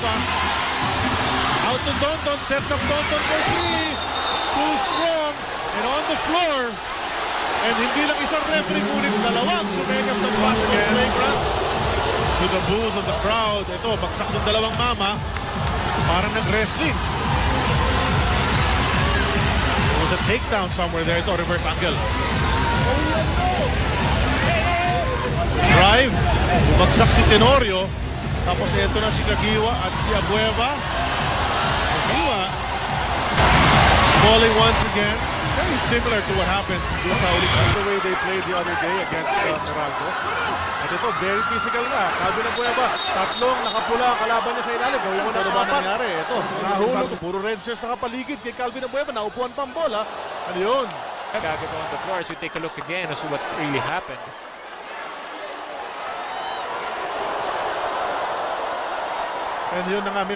Abueva. Out to Dondon, sets up Dondon for three. Too strong and on the floor. And hindi lang isang referee, ngunit dalawang sumegas ng basketball flagrant. To the boos of the crowd. Ito, bagsak ng dalawang mama. Parang nag-wrestling. There was a takedown somewhere there. Ito, reverse angle. Drive. Bumagsak si Tenorio. Tapos ito na si Kagiwa at si Abueva. Kagiwa falling once again. Very similar to what happened dun sa uling. The way they played the other day against Meralco. At ito, very physical nga. Calvin Abueva, tatlong nakapula ang kalaban niya sa ilalim. Gawin mo na Ano ba nangyari? Ito, nahulog. Puro red shirts nakapaligid kay Calvin Abueva. Naupuan pang bola. Ano yun? Gagawin on the floor as we take a look again as to what really happened. And yun na nga.